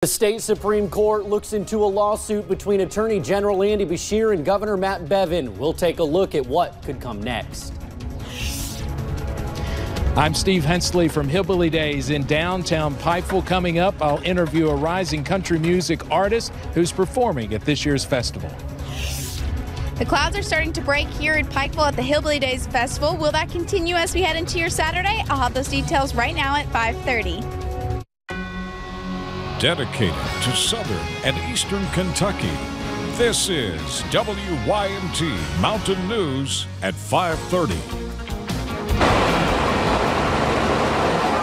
The state Supreme Court looks into a lawsuit between Attorney General Andy Beshear and Governor Matt Bevin. We'll take a look at what could come next. I'm Steve Hensley from Hillbilly Days in downtown Pikeville. Coming up, I'll interview a rising country music artist who's performing at this year's festival. The clouds are starting to break here in Pikeville at the Hillbilly Days Festival. Will that continue as we head into your Saturday? I'll have those details right now at 5:30. Dedicated to Southern and Eastern Kentucky, this is WYMT Mountain News at 5:30.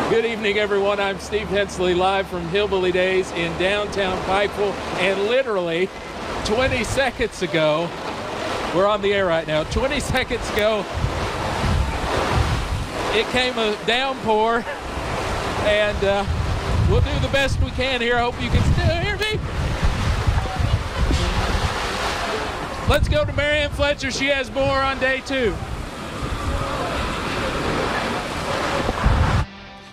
Good evening, everyone. I'm Steve Hensley, live from Hillbilly Days in downtown Pikeville. And literally 20 seconds ago, we're on the air right now. 20 seconds ago, it came a downpour, and we'll do the best we can here. I hope you can still hear me. Let's go to Marianne Fletcher. She has more on day 2.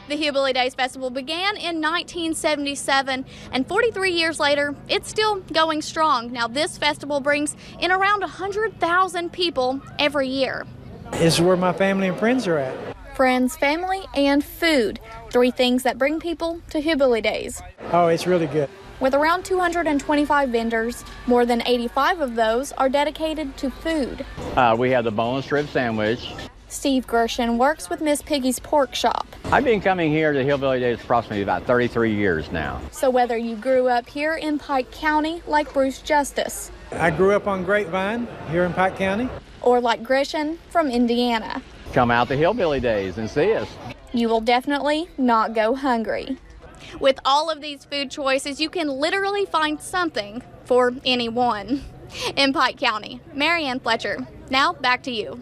The Hillbilly Days Festival began in 1977, and 43 years later, it's still going strong. Now, this festival brings in around 100,000 people every year. This is where my family and friends are at. Friends, family, and food. 3 things that bring people to Hillbilly Days. Oh, it's really good. With around 225 vendors, more than 85 of those are dedicated to food. We have the boneless rib sandwich. Steve Gershon works with Miss Piggy's Pork Shop. I've been coming here to Hillbilly Days approximately about 33 years now. So whether you grew up here in Pike County like Bruce Justice, I grew up on Grapevine here in Pike County, or like Gershon from Indiana, come out to Hillbilly Days and see us. you will definitely not go hungry. With all of these food choices, you can literally find something for anyone. In Pike County, Marianne Fletcher. Now back to you.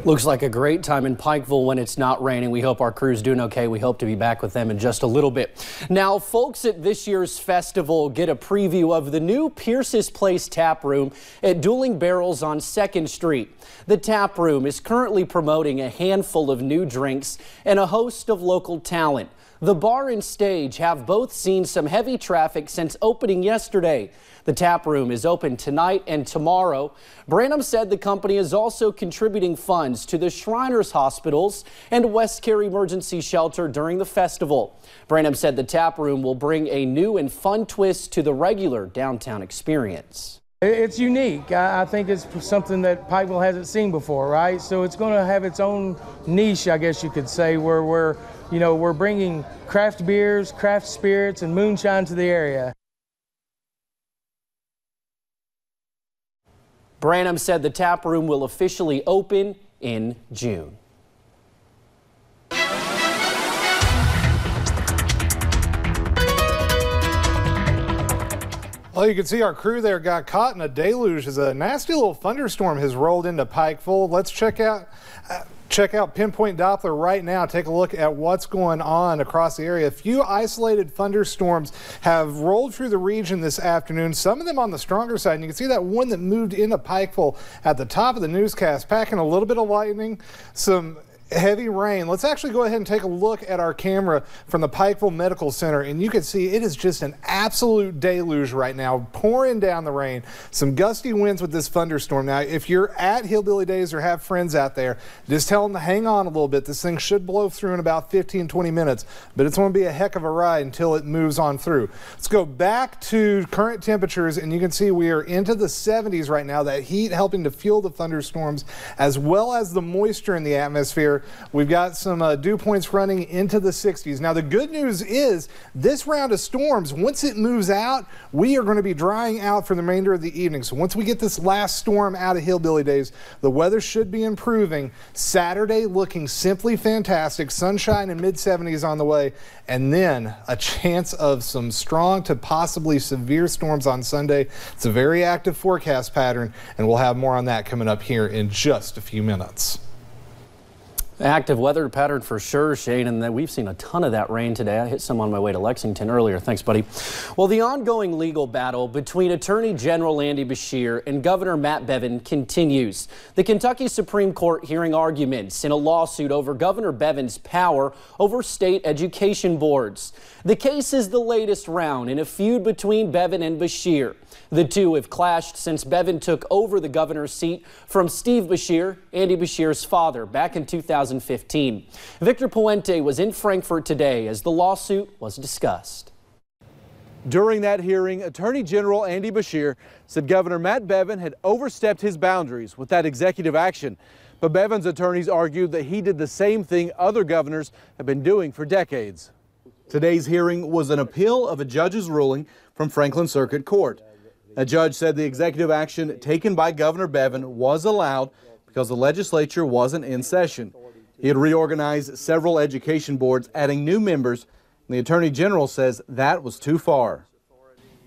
Looks like a great time in Pikeville when it's not raining. We hope our crew's doing okay. We hope to be back with them in just a little bit. Now, folks at this year's festival get a preview of the new Pierce's Place tap room at Dueling Barrels on 2nd Street. The tap room is currently promoting a handful of new drinks and a host of local talent. The bar and stage have both seen some heavy traffic since opening yesterday. The tap room is open tonight and tomorrow. Branham said the company is also contributing funds to the Shriners Hospitals and West Cary Emergency Shelter during the festival. Branham said the tap room will bring a new and fun twist to the regular downtown experience. It's unique. I think it's something that Pikeville hasn't seen before, right? So it's going to have its own niche, I guess you could say, where we're bringing craft beers, craft spirits, and moonshine to the area. Branham said the tap room will officially open in June. Well, you can see our crew there got caught in a deluge as a nasty little thunderstorm has rolled into Pikeville. Let's check out Pinpoint Doppler right now. Take a look at what's going on across the area. A few isolated thunderstorms have rolled through the region this afternoon, some of them on the stronger side. And you can see that one that moved into Pikeville at the top of the newscast, packing a little bit of lightning, some heavy rain. Let's actually go ahead and take a look at our camera from the Pikeville Medical Center, and you can see it is just an absolute deluge right now, pouring down the rain. Some gusty winds with this thunderstorm. Now, if you're at Hillbilly Days or have friends out there, just tell them to hang on a little bit. This thing should blow through in about 15-20 minutes, but it's going to be a heck of a ride until it moves on through. Let's go back to current temperatures, and you can see we are into the 70s right now. That heat helping to fuel the thunderstorms as well as the moisture in the atmosphere. We've got some dew points running into the 60s. Now, the good news is this round of storms, once it moves out, we are going to be drying out for the remainder of the evening. So once we get this last storm out of Hillbilly Days, the weather should be improving. Saturday looking simply fantastic. Sunshine and mid-70s on the way. And then a chance of some strong to possibly severe storms on Sunday. It's a very active forecast pattern, and we'll have more on that coming up here in just a few minutes. Active weather pattern for sure, Shane, and we've seen a ton of that rain today. I hit some on my way to Lexington earlier. Thanks, buddy. Well, the ongoing legal battle between Attorney General Andy Beshear and Governor Matt Bevin continues. The Kentucky Supreme Court hearing arguments in a lawsuit over Governor Bevin's power over state education boards. The case is the latest round in a feud between Bevin and Beshear. The two have clashed since Bevin took over the governor's seat from Steve Beshear, Andy Beshear's father, back in 2015. Victor Puente was in Frankfort today as the lawsuit was discussed. During that hearing, Attorney General Andy Beshear said Governor Matt Bevin had overstepped his boundaries with that executive action. But Bevin's attorneys argued that he did the same thing other governors have been doing for decades. Today's hearing was an appeal of a judge's ruling from Franklin Circuit Court. A judge said the executive action taken by Governor Bevin was allowed because the legislature wasn't in session. He had reorganized several education boards, adding new members, and the Attorney General says that was too far.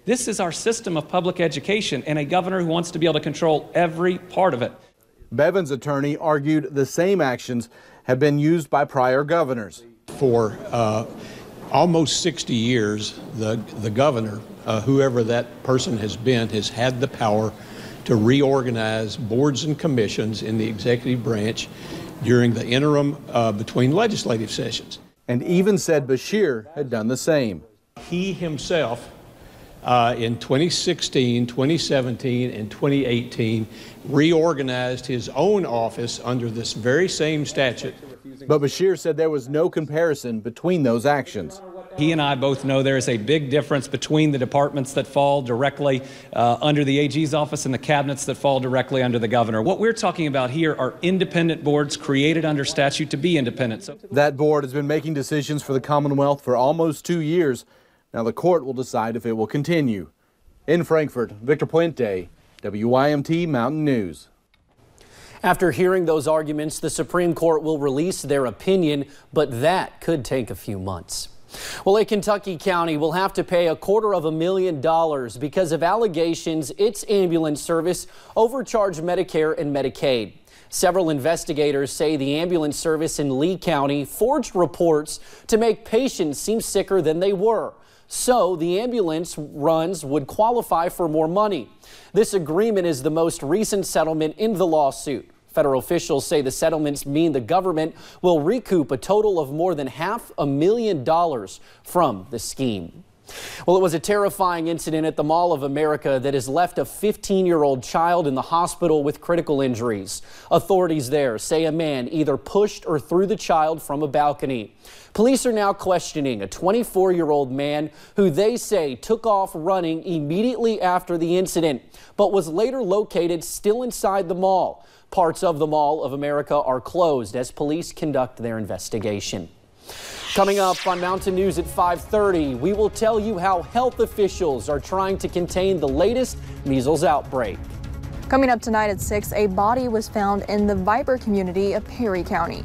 This is our system of public education, and a governor who wants to be able to control every part of it. Bevin's attorney argued the same actions have been used by prior governors. For almost 60 years, the governor, whoever that person has been, has had the power to reorganize boards and commissions in the executive branch during the interim between legislative sessions. And even said Beshear had done the same. He himself, in 2016, 2017, and 2018, reorganized his own office under this very same statute. But Beshear said there was no comparison between those actions. He and I both know there is a big difference between the departments that fall directly under the AG's office and the cabinets that fall directly under the governor. What we're talking about here are independent boards created under statute to be independent. That board has been making decisions for the Commonwealth for almost 2 years. Now the court will decide if it will continue. In Frankfort, Victor Puente, WYMT Mountain News. After hearing those arguments, the Supreme Court will release their opinion, but that could take a few months. Well, a Kentucky county will have to pay $250,000 because of allegations its ambulance service overcharged Medicare and Medicaid. Several investigators say the ambulance service in Lee County forged reports to make patients seem sicker than they were. So the ambulance runs would qualify for more money. This agreement is the most recent settlement in the lawsuit. Federal officials say the settlements mean the government will recoup a total of more than $500,000 from the scheme. Well, it was a terrifying incident at the Mall of America that has left a 15-year-old child in the hospital with critical injuries. Authorities there say a man either pushed or threw the child from a balcony. Police are now questioning a 24-year-old man who they say took off running immediately after the incident, but was later located still inside the mall. Parts of the Mall of America are closed as police conduct their investigation. Coming up on Mountain News at 5:30, we will tell you how health officials are trying to contain the latest measles outbreak. Coming up tonight at 6, a body was found in the Viper community of Perry County.